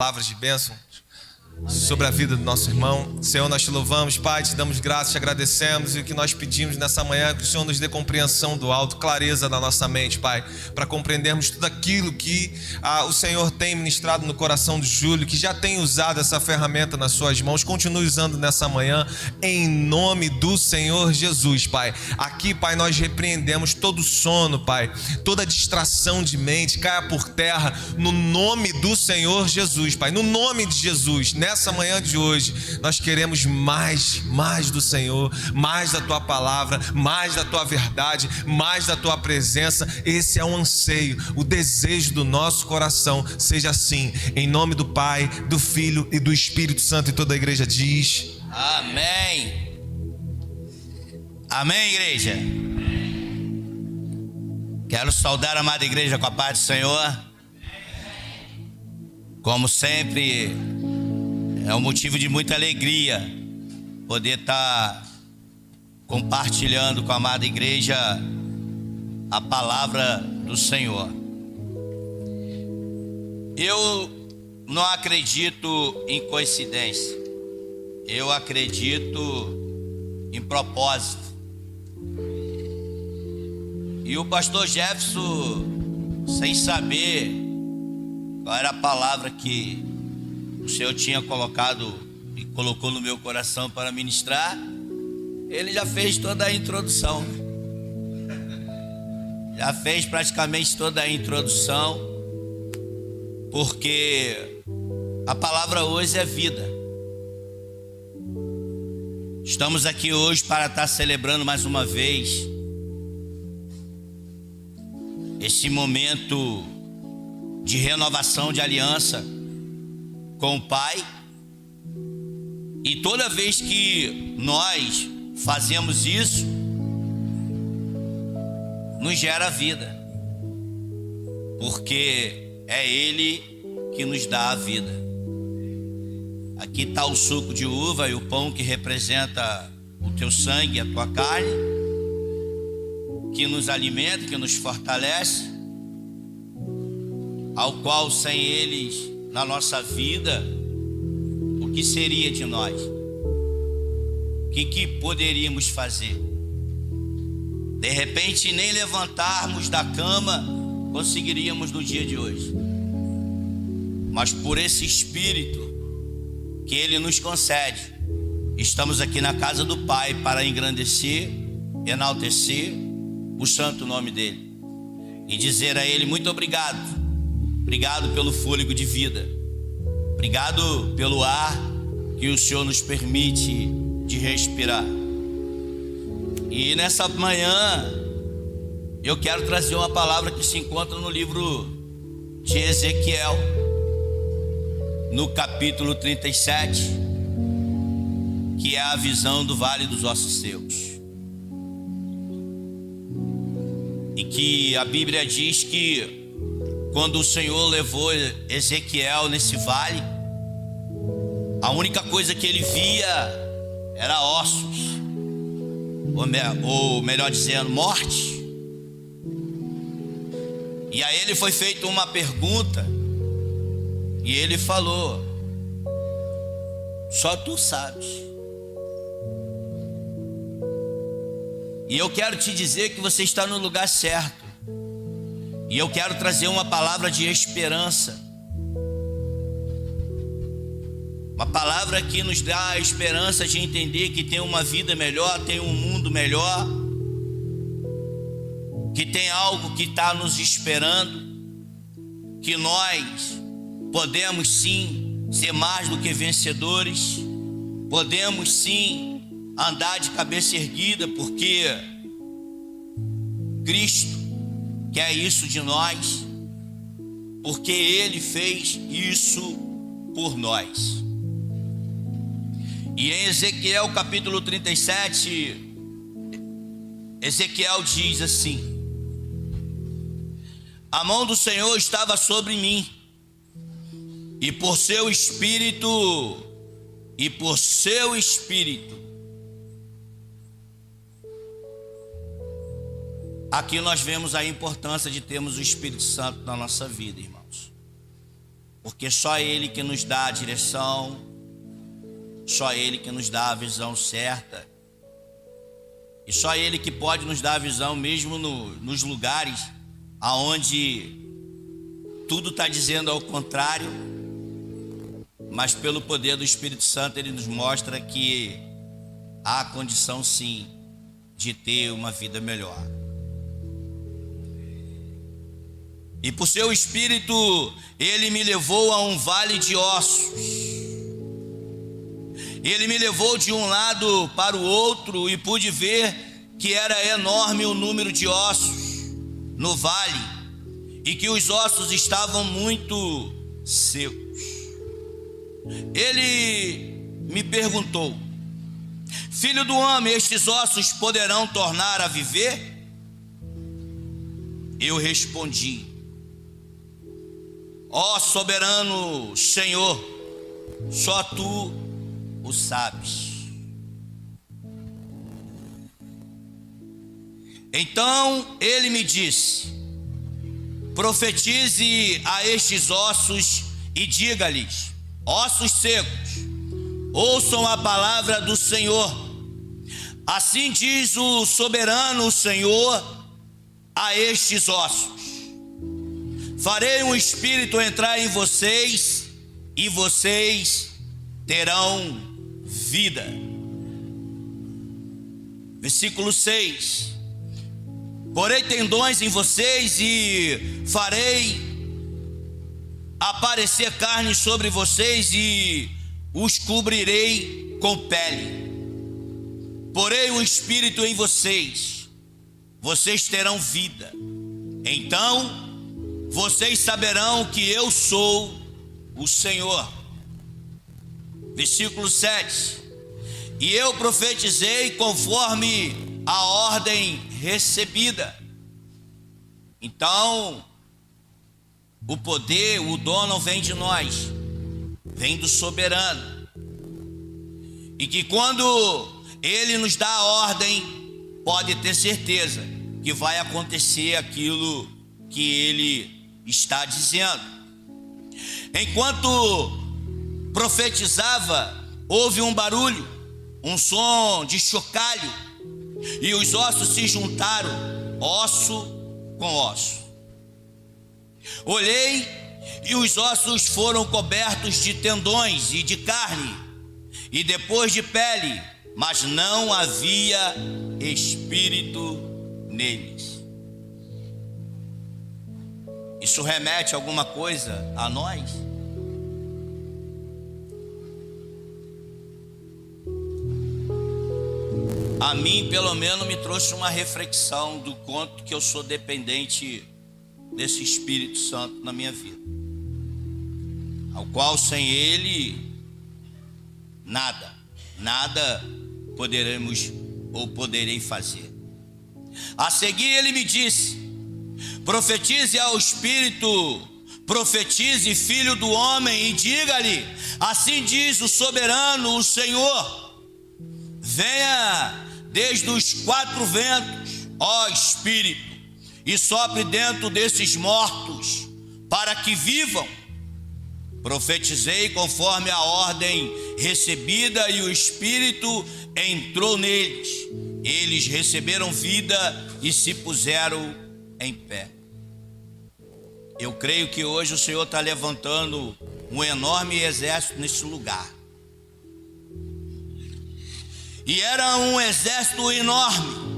Palavras de bênção sobre a vida do nosso irmão. Senhor, nós te louvamos, Pai, te damos graças, te agradecemos, e o que nós pedimos nessa manhã é que o Senhor nos dê compreensão do alto, clareza da nossa mente, Pai, para compreendermos tudo aquilo que o Senhor tem ministrado no coração do Júlio, que já tem usado essa ferramenta nas suas mãos. Continue usando nessa manhã, em nome do Senhor Jesus, Pai. Aqui, Pai, nós repreendemos todo sono, Pai, toda distração de mente, caia por terra, no nome do Senhor Jesus, Pai, no nome de Jesus. Nessa manhã de hoje, nós queremos mais do Senhor, mais da Tua palavra, mais da Tua verdade, mais da Tua presença. Esse é um anseio, o desejo do nosso coração. Seja assim, em nome do Pai, do Filho e do Espírito Santo. E toda a igreja diz: amém. Amém, igreja. Quero saudar a amada igreja com a paz do Senhor. Como sempre, é um motivo de muita alegria poder estar compartilhando com a amada igreja a palavra do Senhor. Eu não acredito em coincidência, eu acredito em propósito. E o pastor Jefferson, sem saber qual era a palavra que o Senhor tinha colocado e colocou no meu coração para ministrar, ele já fez toda a introdução. Já fez praticamente toda a introdução, porque a palavra hoje é vida. Estamos aqui hoje para estar celebrando mais uma vez esse momento de renovação de aliança com o Pai. E toda vez que nós fazemos isso, nos gera vida, porque é Ele que nos dá a vida. Aqui está o suco de uva e o pão que representa o teu sangue, a tua carne, que nos alimenta, que nos fortalece, ao qual sem eles na nossa vida, o que seria de nós? O que poderíamos fazer? De repente, nem levantarmos da cama conseguiríamos no dia de hoje. Mas por esse Espírito que Ele nos concede, estamos aqui na casa do Pai para engrandecer, enaltecer o santo nome dEle e dizer a Ele: muito obrigado. Obrigado pelo fôlego de vida. Obrigado pelo ar que o Senhor nos permite de respirar. E nessa manhã eu quero trazer uma palavra que se encontra no livro de Ezequiel, no capítulo 37, que é a visão do Vale dos Ossos Secos. E que a Bíblia diz que quando o Senhor levou Ezequiel nesse vale, a única coisa que ele via era ossos, ou melhor dizendo, morte. E a ele foi feita uma pergunta, e ele falou: só tu sabes. E eu quero te dizer que você está no lugar certo. E eu quero trazer uma palavra de esperança, uma palavra que nos dá a esperança de entender que tem uma vida melhor, tem um mundo melhor, que tem algo que está nos esperando, que nós podemos sim ser mais do que vencedores, podemos sim andar de cabeça erguida, porque Cristo quer isso de nós, porque Ele fez isso por nós. E em Ezequiel capítulo 37, Ezequiel diz assim: a mão do Senhor estava sobre mim, e por seu Espírito, aqui nós vemos a importância de termos o Espírito Santo na nossa vida, irmãos. porque só Ele que nos dá a direção, só Ele que nos dá a visão certa, e só Ele que pode nos dar a visão mesmo nos lugares aonde tudo está dizendo ao contrário, mas pelo poder do Espírito Santo Ele nos mostra que há condição sim de ter uma vida melhor. E por seu Espírito Ele me levou a um vale de ossos. Ele me levou de um lado para o outro e pude ver que era enorme o número de ossos no vale e que os ossos estavam muito secos. Ele me perguntou: Filho do homem, estes ossos poderão tornar a viver? Eu respondi: Ó soberano Senhor, só tu o sabes. Então ele me disse: profetize a estes ossos e diga-lhes: ossos secos, ouçam a palavra do Senhor. Assim diz o soberano Senhor a estes ossos: farei um espírito entrar em vocês e vocês terão vida. Versículo 6: porei tendões em vocês e farei aparecer carne sobre vocês e os cobrirei com pele. Porei um espírito em vocês, vocês terão vida. Então vocês saberão que eu sou o Senhor. Versículo 7: e eu profetizei conforme a ordem recebida. Então, o poder, o dom não vem de nós, vem do soberano. E que quando Ele nos dá a ordem, pode ter certeza que vai acontecer aquilo que Ele está dizendo. Enquanto profetizava, houve um barulho, um som de chocalho, e os ossos se juntaram, osso com osso. Olhei e os ossos foram cobertos de tendões e de carne, e depois de pele, mas não havia espírito neles. Isso remete a alguma coisa a nós? A mim, pelo menos, me trouxe uma reflexão do quanto que eu sou dependente desse Espírito Santo na minha vida, ao qual sem Ele nada poderemos ou poderei fazer. A seguir ele me disse: profetize ao Espírito, profetize, filho do homem, e diga-lhe: assim diz o soberano, o Senhor, venha desde os quatro ventos, ó Espírito, e sopre dentro desses mortos, para que vivam. Profetizei conforme a ordem recebida, e o Espírito entrou neles. Eles receberam vida e se puseram em pé. Eu creio que hoje o Senhor está levantando um enorme exército nesse lugar. E era um exército enorme.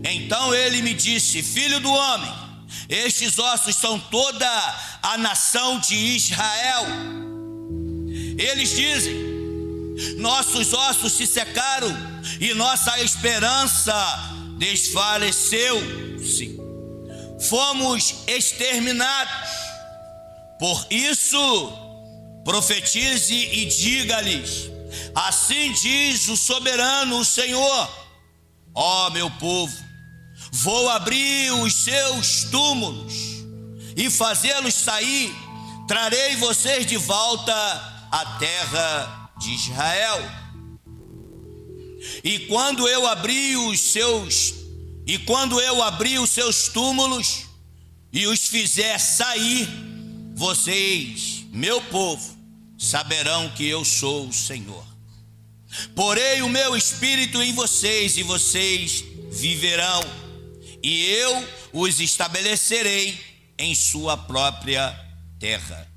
Então ele me disse: filho do homem, estes ossos são toda a nação de Israel. Eles dizem: nossos ossos se secaram e nossa esperança desfaleceu-se. Fomos exterminados. Por isso, profetize e diga-lhes: assim diz o soberano, o Senhor: ó meu povo, vou abrir os seus túmulos e fazê-los sair. Trarei vocês de volta à terra de Israel. E quando eu abrir os seus túmulos e os fizer sair, vocês meu povo saberão que eu sou o Senhor. Porei o meu espírito em vocês e vocês viverão, e eu os estabelecerei em sua própria terra.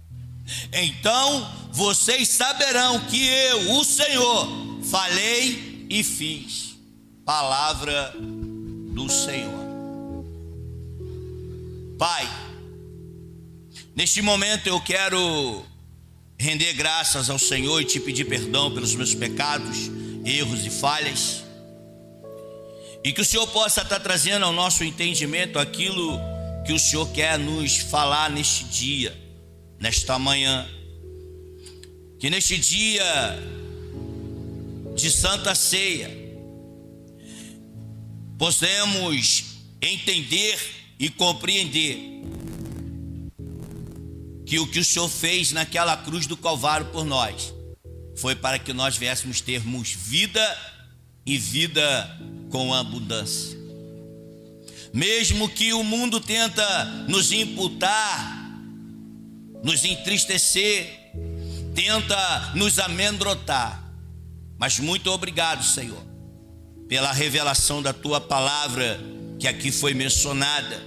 Então vocês saberão que eu, o Senhor, falei e fiz. Palavra do Senhor. Pai, neste momento eu quero render graças ao Senhor e te pedir perdão pelos meus pecados, erros e falhas, e que o Senhor possa estar trazendo ao nosso entendimento aquilo que o Senhor quer nos falar neste dia, nesta manhã. Que neste dia de Santa Ceia possamos entender e compreender que o que o Senhor fez naquela cruz do Calvário por nós foi para que nós viéssemos termos vida e vida com abundância. Mesmo que o mundo tenta nos imputar, nos entristecer, tenta nos amedrontar, mas muito obrigado, Senhor, pela revelação da tua palavra que aqui foi mencionada,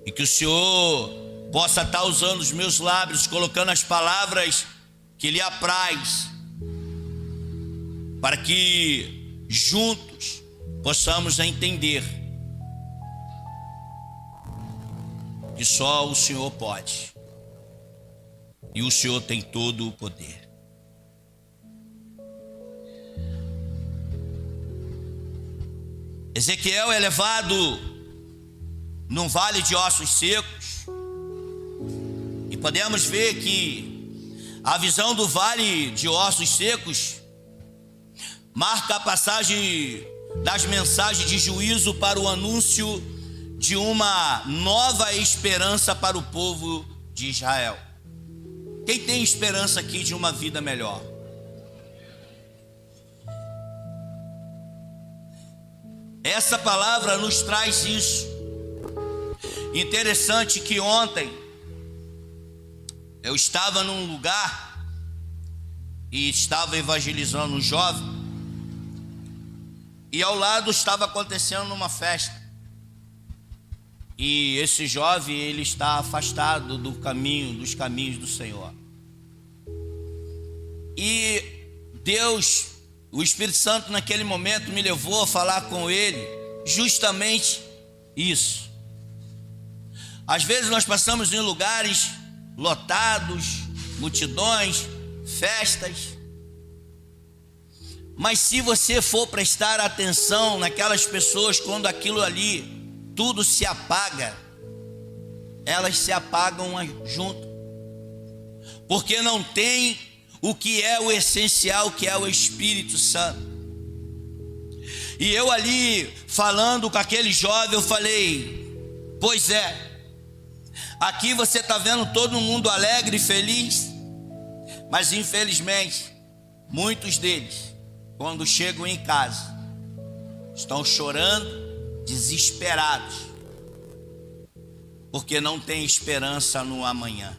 e que o Senhor possa estar usando os meus lábios, colocando as palavras que lhe apraz, para que juntos possamos entender que só o Senhor pode, e o Senhor tem todo o poder. Ezequiel é levado num vale de ossos secos, e podemos ver que a visão do vale de ossos secos marca a passagem das mensagens de juízo para o anúncio de uma nova esperança para o povo de Israel. Quem tem esperança aqui de uma vida melhor? Essa palavra nos traz isso. Interessante que ontem eu estava num lugar e estava evangelizando um jovem, e ao lado estava acontecendo uma festa, e esse jovem, ele está afastado dos caminhos do Senhor. E Deus, o Espírito Santo naquele momento me levou a falar com ele justamente isso. Às vezes nós passamos em lugares lotados, multidões, festas, mas se você for prestar atenção naquelas pessoas, quando aquilo ali tudo se apaga, elas se apagam junto, porque não tem o que é o essencial, que é o Espírito Santo. E eu ali falando com aquele jovem, eu falei: pois é, aqui você está vendo todo mundo alegre e feliz, mas infelizmente muitos deles, quando chegam em casa, estão chorando, desesperados, porque não tem esperança no amanhã.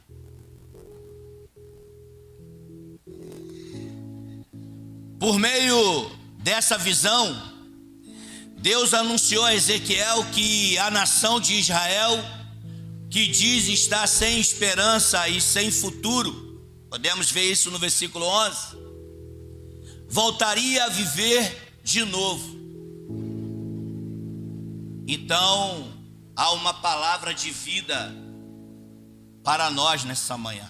Por meio dessa visão, Deus anunciou a Ezequiel que a nação de Israel, que diz estar sem esperança e sem futuro, podemos ver isso no versículo 11, voltaria a viver de novo. Então, há uma palavra de vida para nós nessa manhã.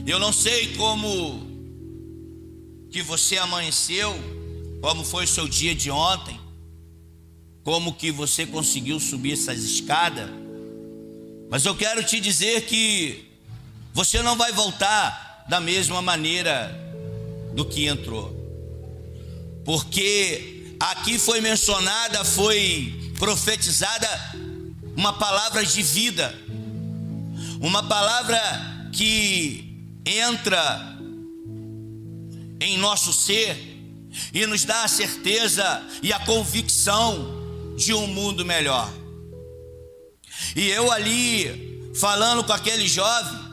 Eu não sei como que você amanheceu, como foi o seu dia de ontem, como que você conseguiu subir essas escadas, mas eu quero te dizer que você não vai voltar da mesma maneira do que entrou, porque aqui foi mencionada, foi profetizada uma palavra de vida, uma palavra que entra em nosso ser e nos dá a certeza e a convicção de um mundo melhor. E eu ali falando com aquele jovem,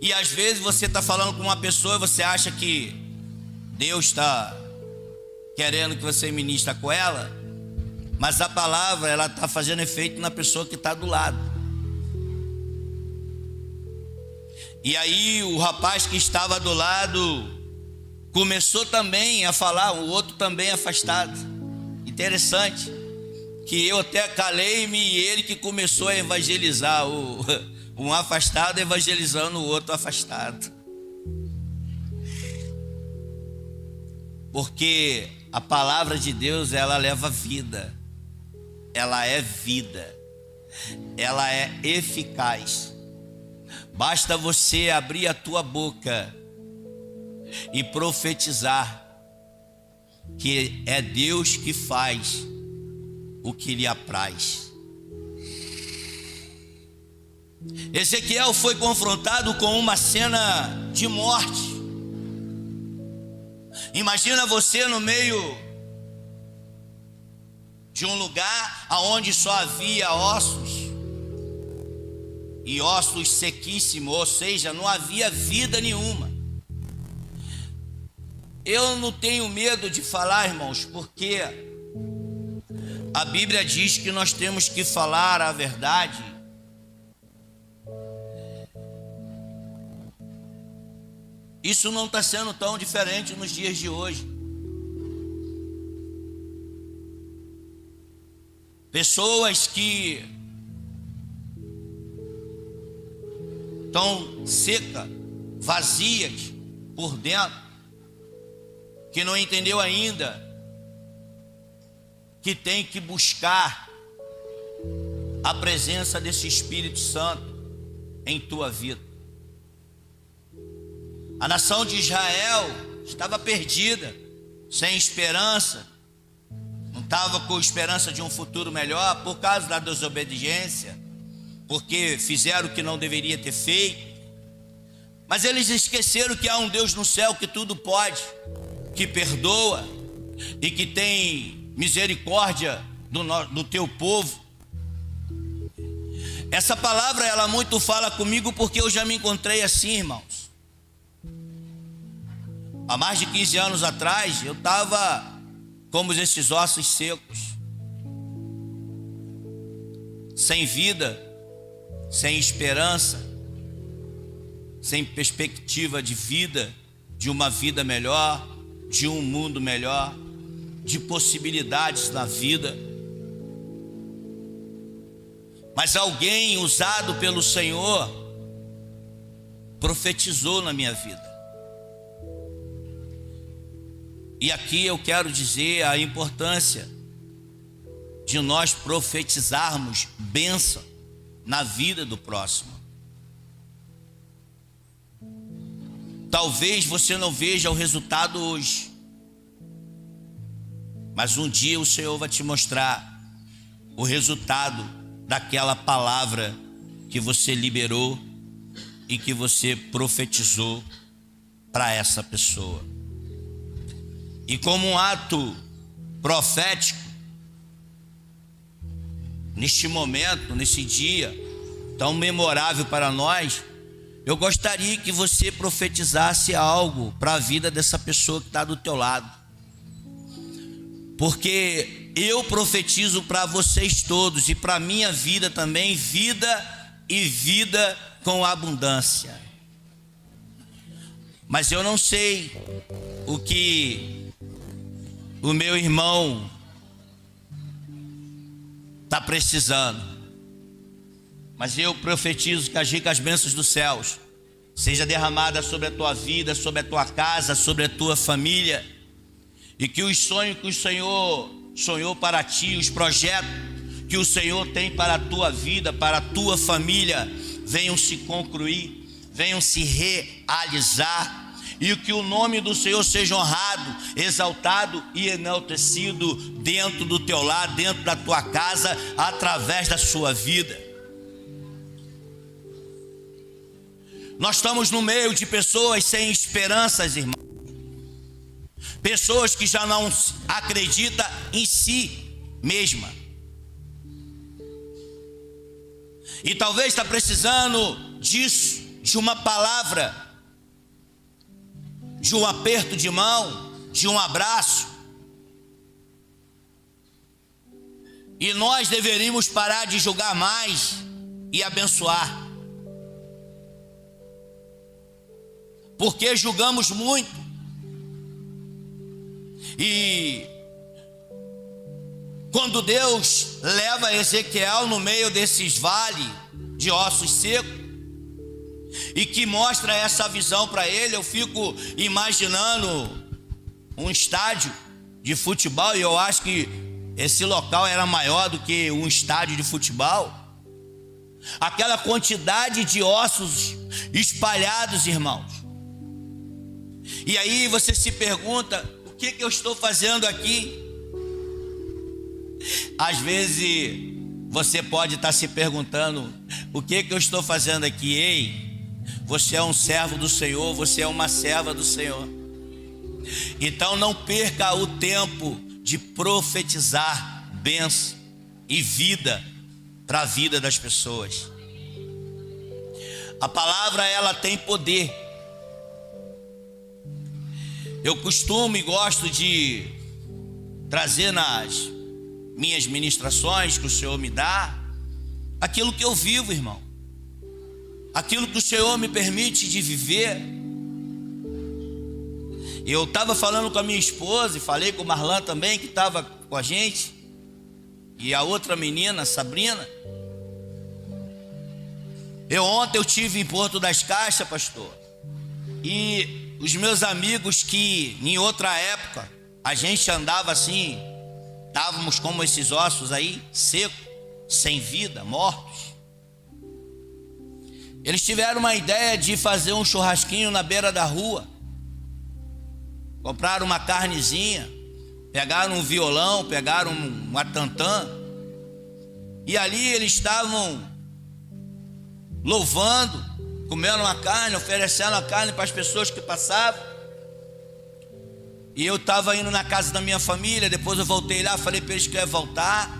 e às vezes você está falando com uma pessoa e você acha que Deus está querendo que você ministre com ela, mas a palavra ela está fazendo efeito na pessoa que está do lado. E aí o rapaz que estava do lado começou também a falar, o outro também afastado. Interessante que eu até calei-me e ele que começou a evangelizar, um afastado evangelizando o outro afastado. Porque a palavra de Deus, ela leva vida, ela é vida, ela é eficaz. Basta você abrir a tua boca e profetizar que é Deus que faz o que lhe apraz. Ezequiel foi confrontado com uma cena de morte. Imagina você no meio de um lugar onde só havia ossos, e ossos sequíssimos, ou seja, não havia vida nenhuma. Eu não tenho medo de falar, irmãos, porque a Bíblia diz que nós temos que falar a verdade. Isso não está sendo tão diferente nos dias de hoje. Pessoas que estão secas, vazias por dentro, que não entendeu ainda que tem que buscar a presença desse Espírito Santo em tua vida. A nação de Israel estava perdida, sem esperança, não estava com esperança de um futuro melhor por causa da desobediência, porque fizeram o que não deveria ter feito. Mas eles esqueceram que há um Deus no céu que tudo pode, que perdoa e que tem misericórdia do teu povo. Essa palavra ela muito fala comigo, porque eu já me encontrei assim, irmãos. Há mais de 15 anos atrás eu estava como esses ossos secos, sem vida, sem esperança, sem perspectiva de vida, de uma vida melhor, de um mundo melhor, de possibilidades na vida. Mas alguém usado pelo Senhor profetizou na minha vida. E aqui eu quero dizer a importância de nós profetizarmos bênção na vida do próximo. Talvez você não veja o resultado hoje, mas um dia o Senhor vai te mostrar o resultado daquela palavra que você liberou e que você profetizou para essa pessoa. E como um ato profético, neste momento, nesse dia tão memorável para nós, eu gostaria que você profetizasse algo para a vida dessa pessoa que está do teu lado. Porque eu profetizo para vocês todos e para a minha vida também, vida e vida com abundância. Mas eu não sei o que o meu irmão está precisando, mas eu profetizo que as ricas bênçãos dos céus seja derramada sobre a tua vida, sobre a tua casa, sobre a tua família, e que os sonhos que o Senhor sonhou para ti, os projetos que o Senhor tem para a tua vida, para a tua família, venham se concluir, venham se realizar, e que o nome do Senhor seja honrado, exaltado e enaltecido dentro do teu lar, dentro da tua casa, através da sua vida. Nós estamos no meio de pessoas sem esperanças, irmãos. Pessoas que já não acreditam em si mesma. E talvez está precisando disso, de uma palavra, de um aperto de mão, de um abraço. E nós deveríamos parar de julgar mais e abençoar. Porque julgamos muito. E quando Deus leva Ezequiel no meio desses vales de ossos secos, e que mostra essa visão para ele, eu fico imaginando um estádio de futebol, e eu acho que esse local era maior do que um estádio de futebol. Aquela quantidade de ossos espalhados, irmãos. E aí você se pergunta, o que eu estou fazendo aqui? Às vezes você pode estar se perguntando, o que eu estou fazendo aqui? Ei, você é um servo do Senhor, você é uma serva do Senhor. Então não perca o tempo de profetizar bênção e vida para a vida das pessoas. A palavra, ela tem poder. Eu costumo e gosto de trazer nas minhas ministrações que o Senhor me dá, aquilo que eu vivo, irmão. Aquilo que o Senhor me permite de viver. Eu estava falando com a minha esposa e falei com o Marlan também, que estava com a gente, e a outra menina, Sabrina. Ontem eu estive em Porto das Caixas, pastor, e os meus amigos que em outra época a gente andava assim, estávamos como esses ossos aí, secos, sem vida, mortos. Eles tiveram uma ideia de fazer um churrasquinho na beira da rua. Compraram uma carnezinha, pegaram um violão, pegaram uma tantã, e ali eles estavam louvando, comendo uma carne, oferecendo a carne para as pessoas que passavam. E eu estava indo na casa da minha família, depois eu voltei lá, falei para eles que eu ia voltar.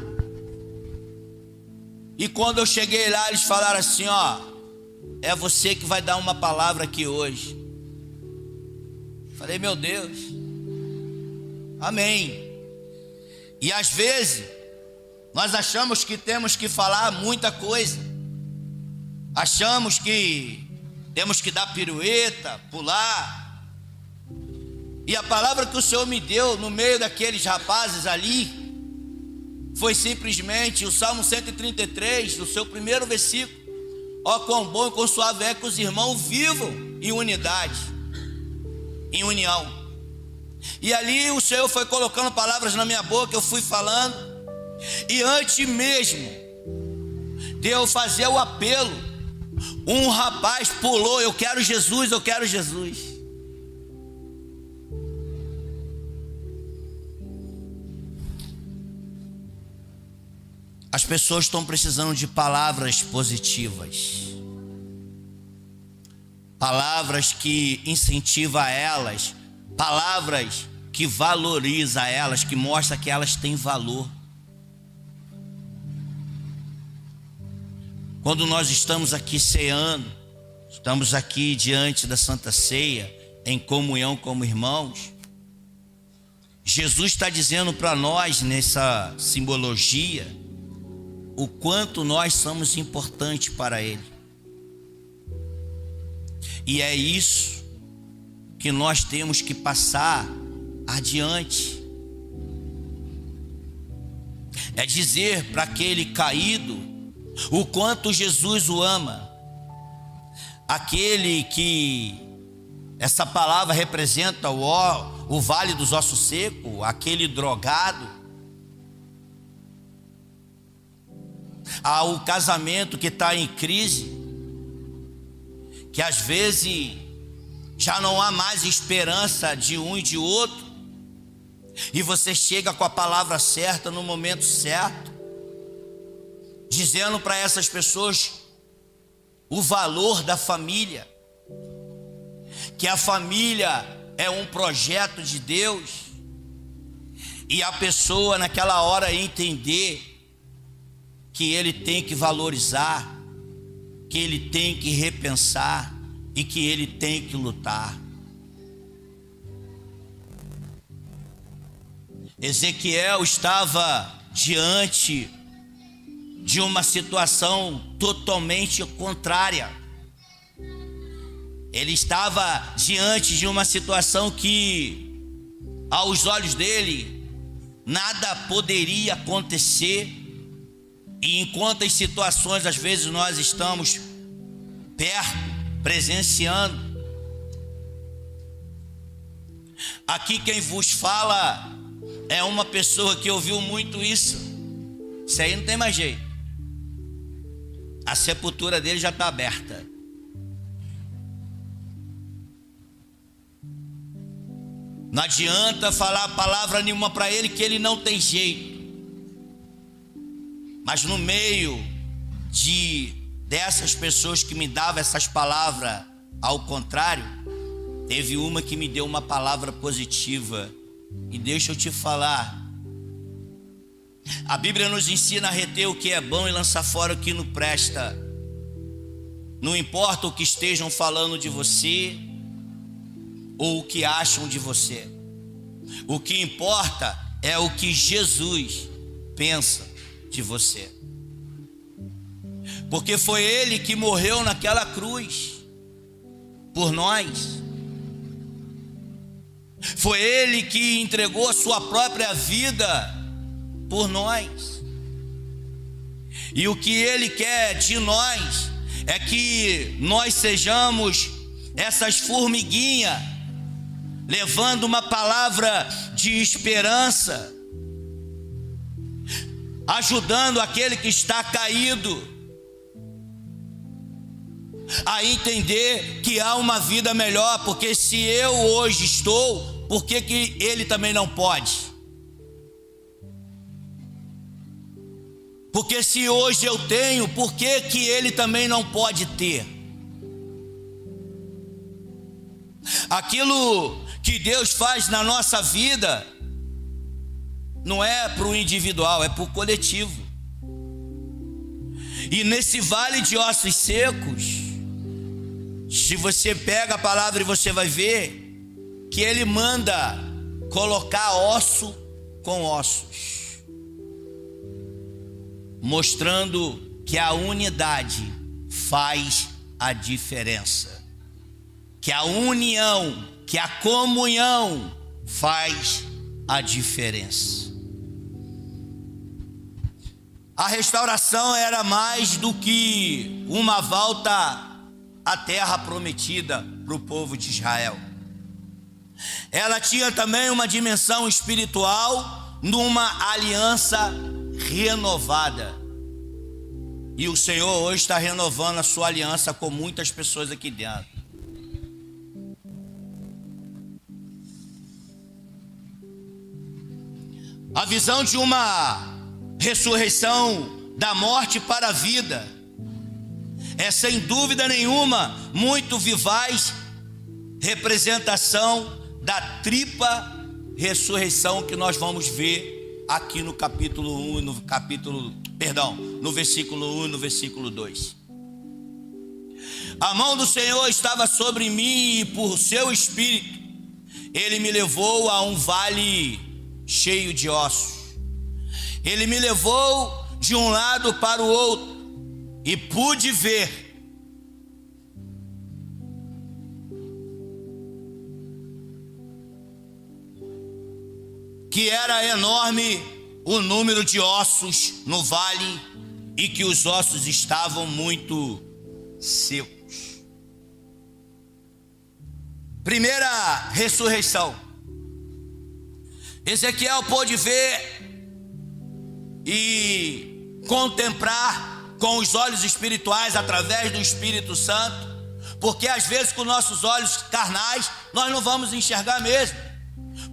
E quando eu cheguei lá, eles falaram assim, ó, é você que vai dar uma palavra aqui hoje. Falei, meu Deus, amém. E às vezes nós achamos que temos que falar muita coisa, achamos que temos que dar pirueta, pular. E a palavra que o Senhor me deu no meio daqueles rapazes ali foi simplesmente o Salmo 133, no seu primeiro versículo. Ó, quão bom e quão suave é que os irmãos vivam em unidade, em união. E ali o Senhor foi colocando palavras na minha boca, eu fui falando, e antes mesmo de eu fazer o apelo, um rapaz pulou, eu quero Jesus, eu quero Jesus. As pessoas estão precisando de palavras positivas, palavras que incentivam elas, palavras que valorizam elas, que mostram que elas têm valor. Quando nós estamos aqui ceando, estamos aqui diante da Santa Ceia, em comunhão como irmãos, Jesus está dizendo para nós nessa simbologia o quanto nós somos importantes para Ele. E é isso que nós temos que passar adiante. É dizer para aquele caído o quanto Jesus o ama. Aquele que essa palavra representa o vale dos ossos secos, aquele drogado. Ao casamento que está em crise, que às vezes já não há mais esperança de um e de outro, e você chega com a palavra certa no momento certo, dizendo para essas pessoas o valor da família, que a família é um projeto de Deus, e a pessoa naquela hora entender que ele tem que valorizar que ele tem que repensar e que ele tem que lutar. Ezequiel estava diante de uma situação totalmente contrária. Ele estava diante de uma situação que, aos olhos dele, nada poderia acontecer. E enquanto as situações, às vezes, nós estamos perto, presenciando. Aqui quem vos fala é uma pessoa que ouviu muito isso. Isso aí não tem mais jeito. A sepultura dele já está aberta. Não adianta falar palavra nenhuma para ele, que ele não tem jeito. Mas no meio dessas pessoas que me davam essas palavras ao contrário, teve uma que me deu uma palavra positiva. E deixa eu te falar, a Bíblia nos ensina a reter o que é bom e lançar fora o que não presta. Não importa o que estejam falando de você ou o que acham de você. O que importa é o que Jesus pensa de você. Porque foi Ele que morreu naquela cruz por nós. Foi Ele que entregou a sua própria vida por nós. E o que Ele quer de nós é que nós sejamos essas formiguinhas, levando uma palavra de esperança, ajudando aquele que está caído a entender que há uma vida melhor. Porque se eu hoje estou, por que ele também não pode? Porque se hoje eu tenho, por que ele também não pode ter? Aquilo que Deus faz na nossa vida não é para o individual, é para o coletivo. E nesse vale de ossos secos, se você pega a palavra e você vai ver que Ele manda colocar osso com ossos, mostrando que a unidade faz a diferença, que a união, que a comunhão faz a diferença. A restauração era mais do que uma volta à terra prometida para o povo de Israel. Ela tinha também uma dimensão espiritual, numa aliança renovada. E o Senhor hoje está renovando a sua aliança com muitas pessoas aqui dentro. A visão de uma ressurreição da morte para a vida é, sem dúvida nenhuma, muito vivaz representação da tripla ressurreição que nós vamos ver aqui no capítulo 1, no versículo 1 e no versículo 2. A mão do Senhor estava sobre mim e por seu espírito Ele me levou a um vale cheio de ossos. Ele me levou de um lado para o outro e pude ver que era enorme o número de ossos no vale e que os ossos estavam muito secos. Primeira ressurreição. Ezequiel pôde ver e contemplar com os olhos espirituais através do Espírito Santo, porque às vezes com nossos olhos carnais nós não vamos enxergar mesmo.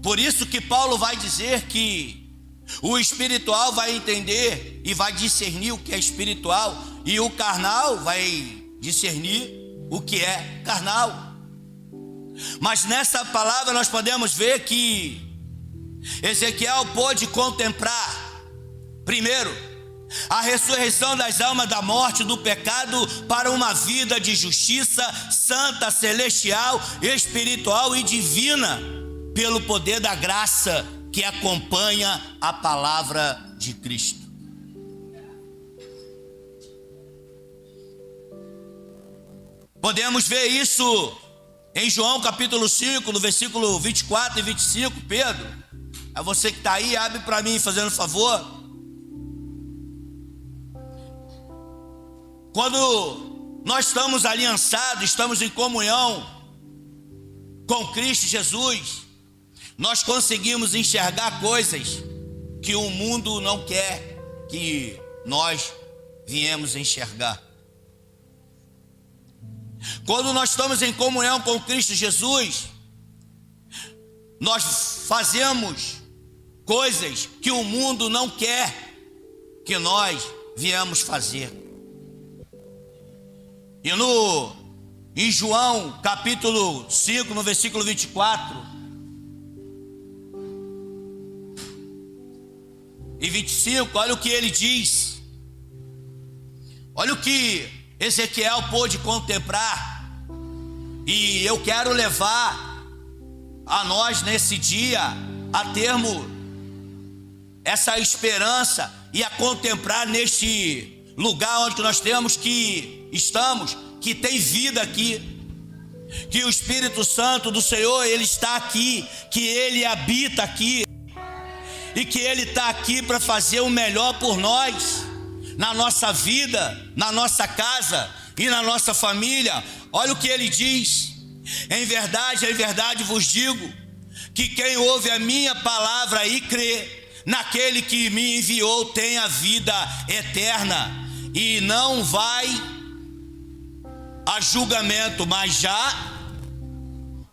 Por isso que Paulo vai dizer que o espiritual vai entender e vai discernir o que é espiritual, e o carnal vai discernir o que é carnal. Mas nessa palavra nós podemos ver que Ezequiel pôde contemplar, primeiro, A ressurreição das almas da morte, do pecado, para uma vida de justiça santa, celestial, espiritual e divina, pelo poder da graça que acompanha a palavra de Cristo. Podemos ver isso em João capítulo 5, no versículo 24 e 25, Pedro. É você que está aí, abre para mim, fazendo favor. Quando nós estamos aliançados, estamos em comunhão com Cristo Jesus, nós conseguimos enxergar coisas que o mundo não quer que nós viemos enxergar. Quando nós estamos em comunhão com Cristo Jesus, nós fazemos coisas que o mundo não quer que nós viemos fazer. E em João capítulo 5, no versículo 24 e 25, olha o que ele diz. Olha o que Ezequiel pôde contemplar. E eu quero levar a nós nesse dia a termos essa esperança e a contemplar neste lugar onde nós estamos, que tem vida aqui, que o Espírito Santo do Senhor, Ele está aqui, que Ele habita aqui, e que Ele está aqui para fazer o melhor por nós, na nossa vida, na nossa casa e na nossa família. Olha o que Ele diz: em verdade vos digo, que quem ouve a minha palavra e crê naquele que me enviou tem a vida eterna, e não vai a julgamento, mas já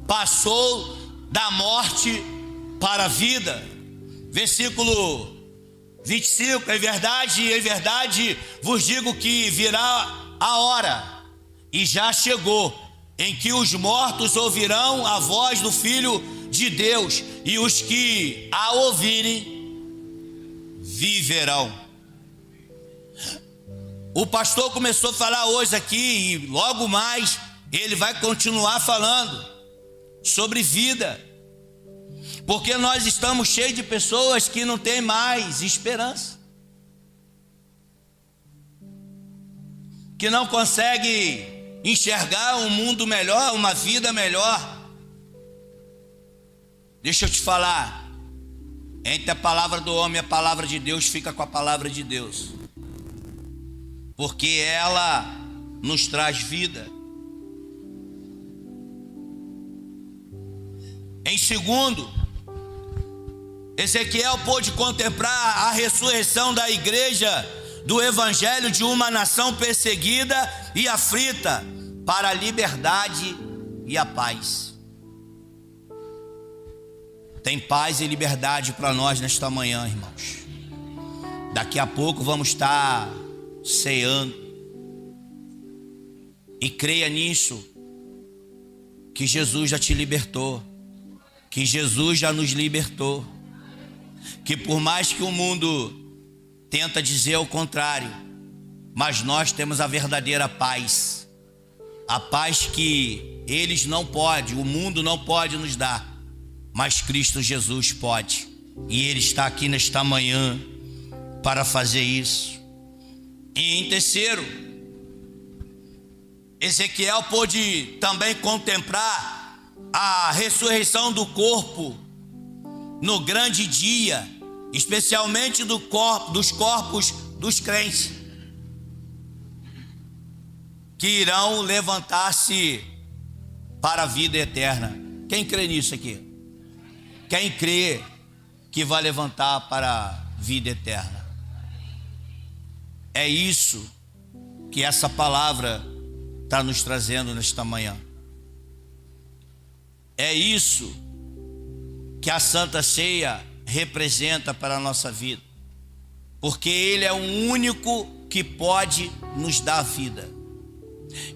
passou da morte para a vida. Versículo 25, em verdade vos digo que virá a hora, e já chegou, em que os mortos ouvirão a voz do Filho de Deus, e os que a ouvirem viverão. O pastor começou a falar hoje aqui, e logo mais ele vai continuar falando sobre vida, porque nós estamos cheios de pessoas que não têm mais esperança, que não conseguem enxergar um mundo melhor, uma vida melhor. Deixa eu te falar, entre a palavra do homem e a palavra de Deus, fica com a palavra de Deus, porque ela nos traz vida. Em segundo, Ezequiel pôde contemplar a ressurreição da igreja do evangelho de uma nação perseguida e aflita para a liberdade e a paz. Tem paz e liberdade para nós nesta manhã, irmãos. Daqui a pouco vamos estar ceando, e creia nisso, que Jesus já te libertou, que Jesus já nos libertou, que por mais que o mundo tenta dizer o contrário, mas nós temos a verdadeira paz, a paz que eles não podem, o mundo não pode nos dar, mas Cristo Jesus pode, e Ele está aqui nesta manhã para fazer isso. E em terceiro, Ezequiel pôde também contemplar a ressurreição do corpo no grande dia, especialmente dos corpos dos crentes, que irão levantar-se para a vida eterna. Quem crê nisso aqui? Quem crê que vai levantar para a vida eterna? É isso que essa palavra está nos trazendo nesta manhã. É isso que a Santa Ceia representa para a nossa vida, porque Ele é o único que pode nos dar vida.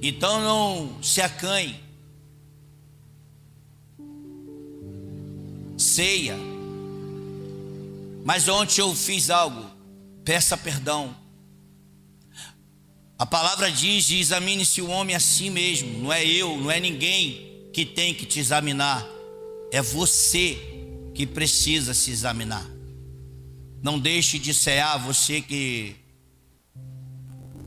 Então não se acanhe, ceia. Mas ontem eu fiz algo, peça perdão A palavra diz: examine-se o homem a si mesmo. Não é eu, não é ninguém que tem que te examinar. É você que precisa se examinar. Não deixe de cear, você que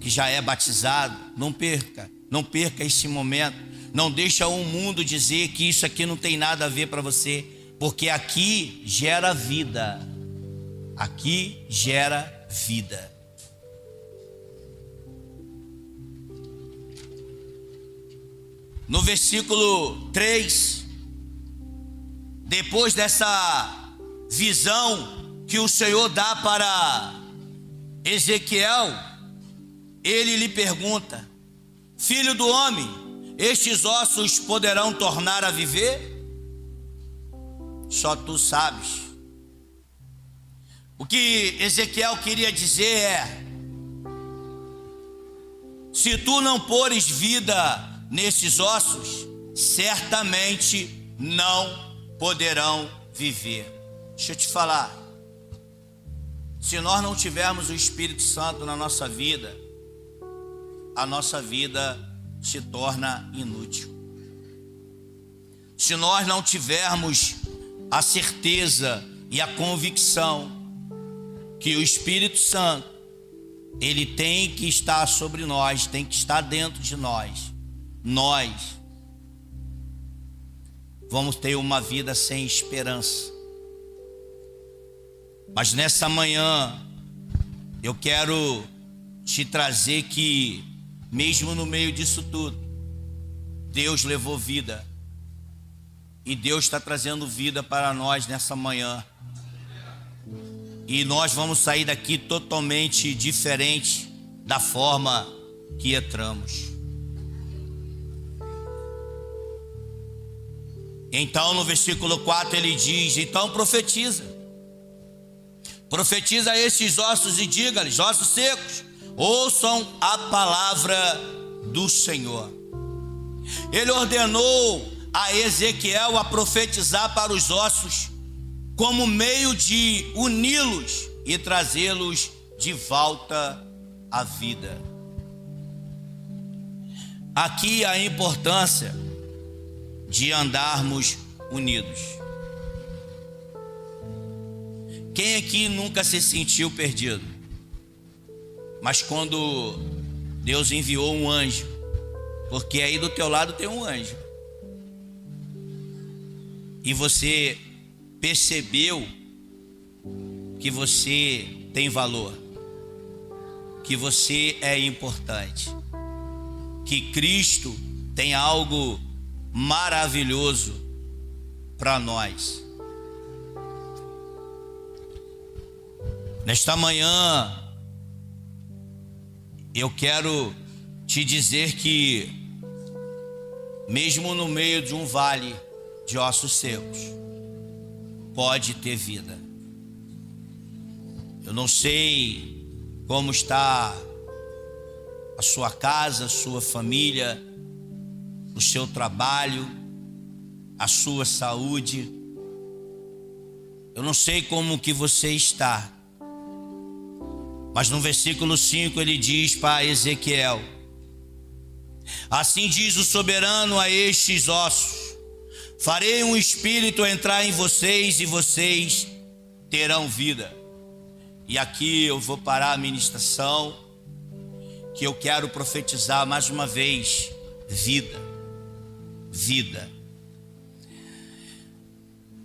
já é batizado. Não perca esse momento. Não deixa o mundo dizer que isso aqui não tem nada a ver para você, porque aqui gera vida. Aqui gera vida. No versículo 3, depois dessa visão que o Senhor dá para Ezequiel, ele lhe pergunta: filho do homem, estes ossos poderão tornar a viver? Só tu sabes. O que Ezequiel queria dizer é: se tu não pores vida nesses ossos, certamente não poderão viver. Deixa eu te falar, se nós não tivermos o Espírito Santo na nossa vida, a nossa vida se torna inútil. Se nós não tivermos a certeza e a convicção que o Espírito Santo, ele tem que estar sobre nós, tem que estar dentro de nós, nós vamos ter uma vida sem esperança. Mas nessa manhã eu quero te trazer que, mesmo no meio disso tudo, Deus levou vida, e Deus está trazendo vida para nós nessa manhã, e nós vamos sair daqui totalmente diferente da forma que entramos. Então no versículo 4 ele diz: então profetiza a estes ossos e diga-lhes: ossos secos, ouçam a palavra do Senhor. Ele ordenou a Ezequiel a profetizar para os ossos, como meio de uni-los e trazê-los de volta à vida. Aqui a importância de andarmos unidos. Quem aqui nunca se sentiu perdido? Mas quando Deus enviou um anjo, porque aí do teu lado tem um anjo, e você percebeu que você tem valor, que você é importante, que Cristo tem algo maravilhoso para nós. Nesta manhã eu quero te dizer que, mesmo no meio de um vale de ossos secos, pode ter vida. Eu não sei como está a sua casa, a sua família, o seu trabalho, a sua saúde. Eu não sei como que você está, mas no versículo 5 ele diz para Ezequiel: assim diz o soberano a estes ossos: farei um espírito entrar em vocês e vocês terão vida. E aqui eu vou parar a ministração, que eu quero profetizar mais uma vez: vida, vida.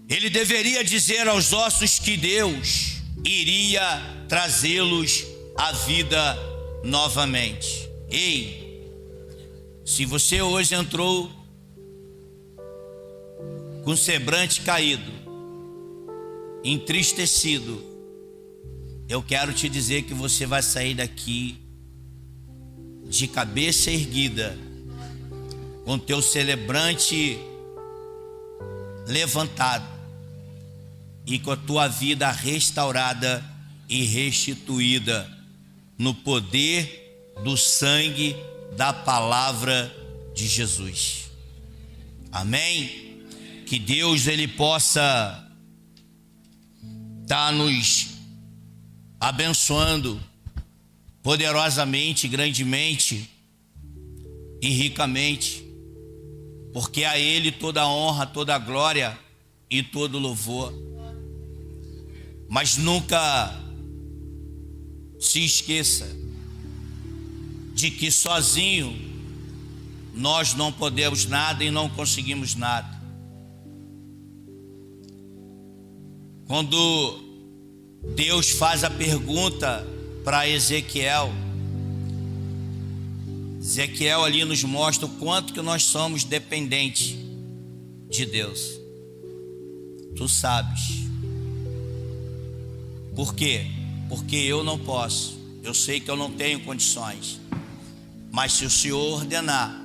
Ele deveria dizer aos ossos que Deus iria trazê-los à vida novamente. Ei, se você hoje entrou com o semblante caído, entristecido, eu quero te dizer que você vai sair daqui de cabeça erguida, com teu semblante levantado e com a tua vida restaurada e restituída no poder do sangue da palavra de Jesus. Amém? Que Deus ele possa estar nos abençoando poderosamente, grandemente e ricamente, porque a Ele toda a honra, toda a glória e todo o louvor. Mas nunca se esqueça de que sozinho nós não podemos nada e não conseguimos nada. Quando Deus faz a pergunta para Ezequiel, Ezequiel ali nos mostra o quanto que nós somos dependentes de Deus. Tu sabes. Por quê? Porque eu não posso. Eu sei que eu não tenho condições. Mas se o Senhor ordenar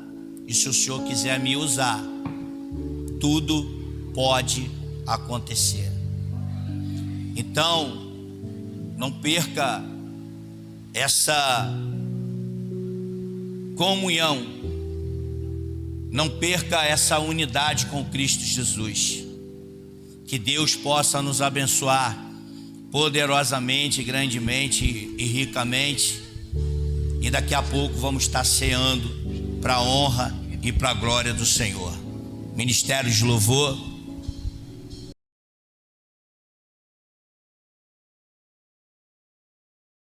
e se o Senhor quiser me usar, tudo pode acontecer. Então, não perca essa comunhão, não perca essa unidade com Cristo Jesus. Que Deus possa nos abençoar poderosamente, grandemente e ricamente. E daqui a pouco vamos estar ceando para a honra e para a glória do Senhor. Ministério de Louvor.